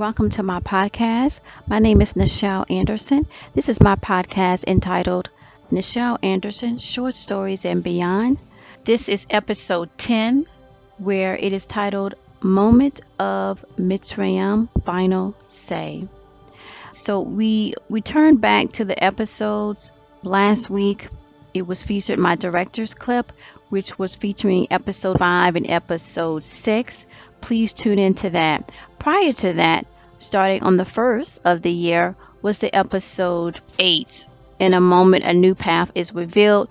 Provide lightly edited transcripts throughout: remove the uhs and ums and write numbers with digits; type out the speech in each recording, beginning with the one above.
Welcome to my podcast. My name is Nichel Anderson. This is my podcast entitled Nichel Anderson Short Stories and Beyond. This is episode 10, where it is titled Moment of Mitsrayim Final Say. So we turned back to the episodes. Last week, it was featured my director's clip, which was featuring episode 5 and episode 6. Please tune into that. Prior to that, starting on the 1st of the year, was the episode 8. In a moment, a new path is revealed.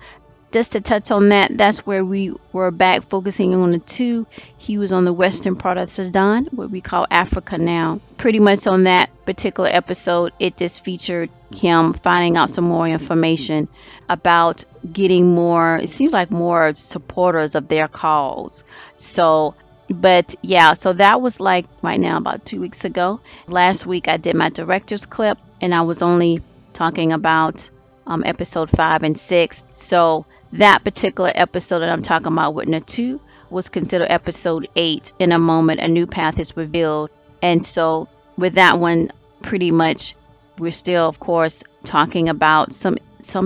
Just to touch on that, that's where we were back focusing on the 2. He was on the western part of Sudan, what we call Africa now. Pretty much on that particular episode, it just featured him finding out some more information about getting more, it seems like more supporters of their cause. So that was like right now about 2 weeks ago. Last week I did my director's clip and I was only talking about episode 5 and 6. So that particular episode that I'm talking about with Natu was considered episode 8. In a moment, a new path is revealed. And so with that one, pretty much we're still, of course, talking about some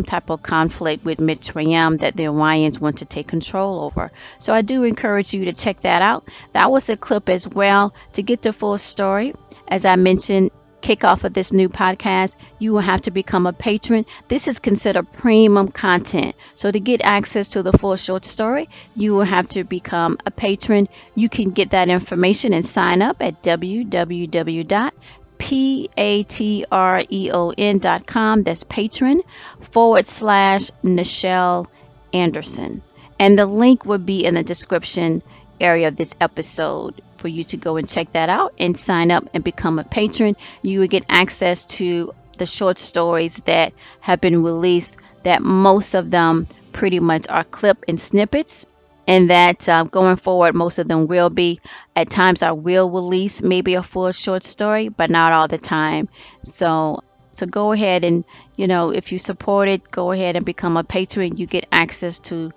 type of conflict with Mitsrayim that the Orions want to take control over. So I do encourage you to check that out. That was a clip as well. To get the full story, as I mentioned, kickoff of this new podcast, you will have to become a patron. This is considered premium content. So to get access to the full short story, you will have to become a patron. You can get that information and sign up at www.patreon.com. That's patron/Nichel Anderson. And the link will be in the description area of this episode for you to go and check that out and sign up and become a patron. You will get access to the short stories that have been released, that most of them pretty much are clip and snippets. And that going forward, most of them will be. At times I will release maybe a full short story, but not all the time. So go ahead and, if you support it, go ahead and become a patron. You get access to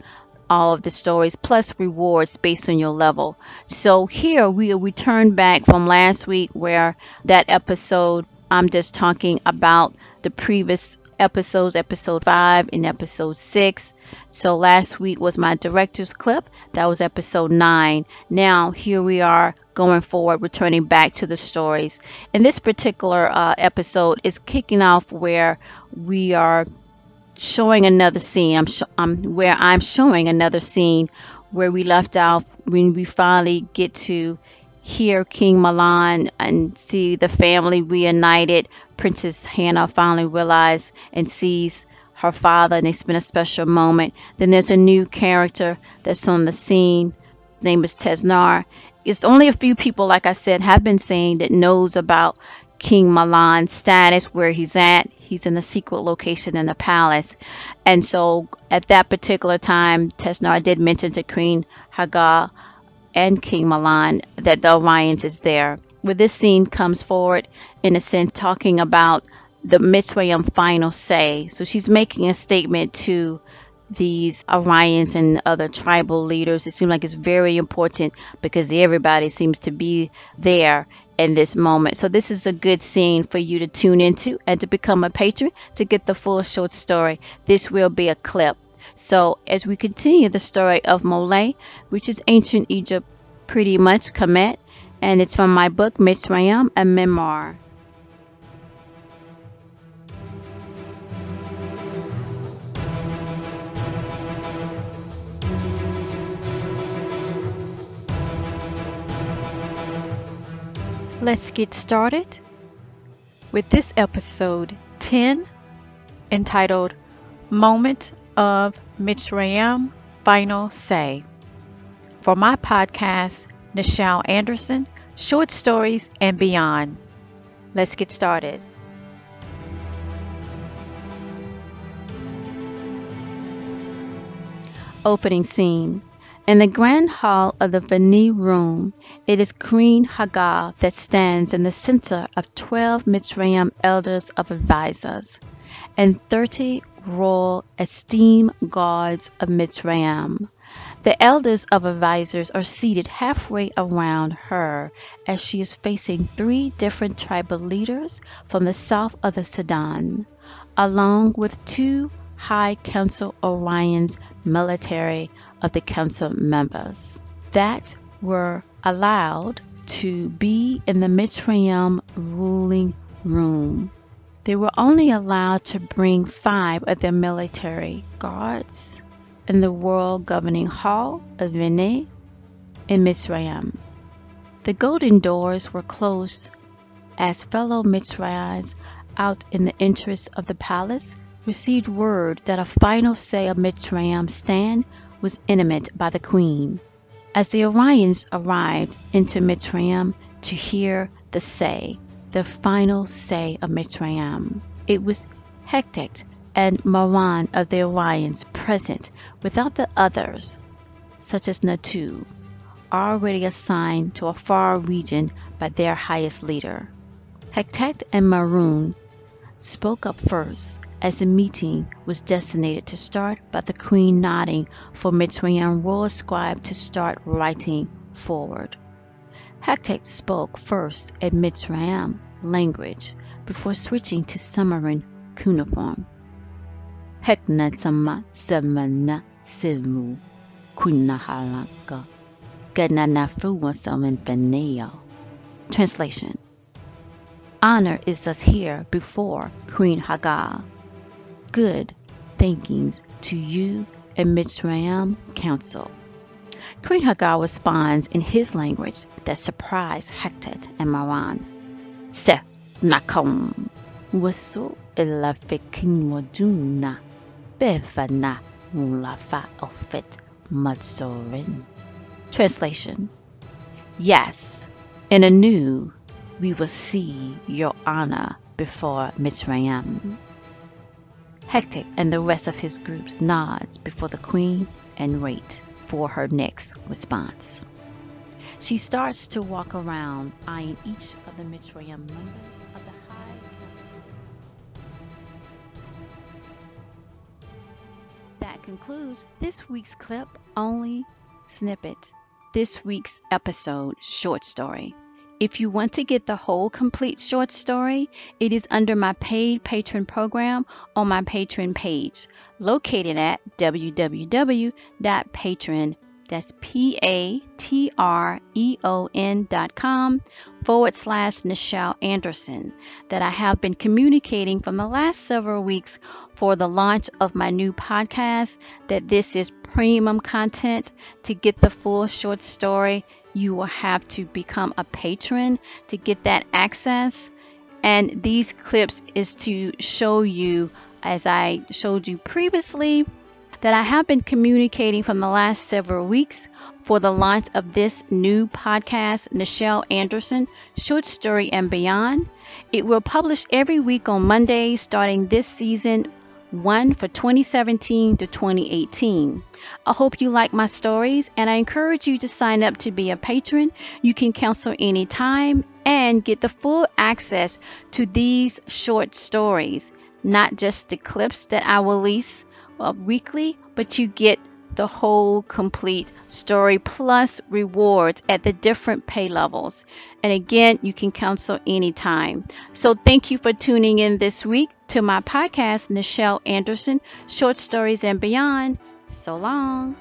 all of the stories plus rewards based on your level. So here we turn back from last week, where that episode, I'm just talking about the previous episodes, episode 5 and episode 6. So last week was my director's clip. That was episode 9. Now here we are going forward, returning back to the stories. And this particular episode is kicking off where we are showing another scene. I'm showing another scene where we left off when we finally get to hear King Mahlon and see the family reunited. Princess Hannah finally realizes and sees her father, and it's been a special moment. Then there's a new character that's on the scene. His name is Tesnar. It's only a few people, like I said, have been saying that knows about King Mahlon's status, where he's at. He's in a secret location in the palace. And so at that particular time, Tesnar did mention to Queen Hagar and King Mahlon that the Orions is there. Where this scene comes forward, in a sense, talking about the Mitsrayim final say. So she's making a statement to these Orions and other tribal leaders. It seems like it's very important because everybody seems to be there in this moment. So this is a good scene for you to tune into and to become a patron to get the full short story. This will be a clip. So as we continue the story of MOLIAE, which is ancient Egypt, pretty much Kemet, and it's from my book Mitsrayim, a memoir. Let's get started with this episode 10, entitled Moment of Mitsrayim Final Say. For my podcast, Nichel Anderson, Short Stories and Beyond. Let's get started. Opening scene. In the grand hall of the Veni room, it is Queen Hagar that stands in the center of 12 Mitsrayim Elders of Advisors and 30 royal Estim guards of Mitsrayim. The elders of advisors are seated halfway around her as she is facing 3 different tribal leaders from the south of the Sudan, along with 2 High Council Orions Military of the council members that were allowed to be in the Mitsrayim ruling room. They were only allowed to bring 5 of their military guards in the World Governing Hall of Veni in Mitsrayim. The golden doors were closed as fellow Mitsrayims out in the interest of the palace received word that a final say of Mitsrayim stand was imminent by the Queen. As the Orions arrived into Mitsrayim to hear the say, the final say of Mitsrayim, it was hectic and Mahlon of the Orions present without the others, such as Nichel, already assigned to a far region by their highest leader. Hecate and Mahlon spoke up first as the meeting was designated to start by the Queen nodding for Mitsrayim Royal Scribe to start writing forward. Hecate spoke first in Mitsrayim language before switching to Sumerian cuneiform. Heknatama Samana Simu Queen Hagar Gananafu Beneo. Translation: Honor is us here before Queen Hagar. Good thinkings to you and Mitsrayim Council. Queen Hagar responds in his language that surprised Hecate and Mahlon. Se nakom wasu elafikin waduna bevana mulafa ofet matsorin. Translation: Yes, in anew we will see your honor before Mitsrayim. Hecate and the rest of his group nods before the Queen and wait for her next response. She starts to walk around, eyeing each of the Mitsrayim members of the High Council. That concludes this week's clip only snippet, this week's episode short story. If you want to get the whole complete short story, it is under my paid patron program on my Patreon page, located at www.patron, that's patreon.com/Nichel Anderson, that I have been communicating from the last several weeks for the launch of my new podcast, that this is premium content. To get the full short story, you will have to become a patron to get that access. And these clips is to show you, as I showed you previously, that I have been communicating from the last several weeks for the launch of this new podcast, Nichel Anderson, Short Story and Beyond. It will publish every week on Mondays starting this season 1 for 2017 to 2018. I hope you like my stories, and I encourage you to sign up to be a patron. You can cancel anytime and get the full access to these short stories, not just the clips that I release weekly, but you get the whole complete story plus rewards at the different pay levels. And again, you can cancel anytime. So thank you for tuning in this week to my podcast, Nichel Anderson, Short Stories and Beyond. So long.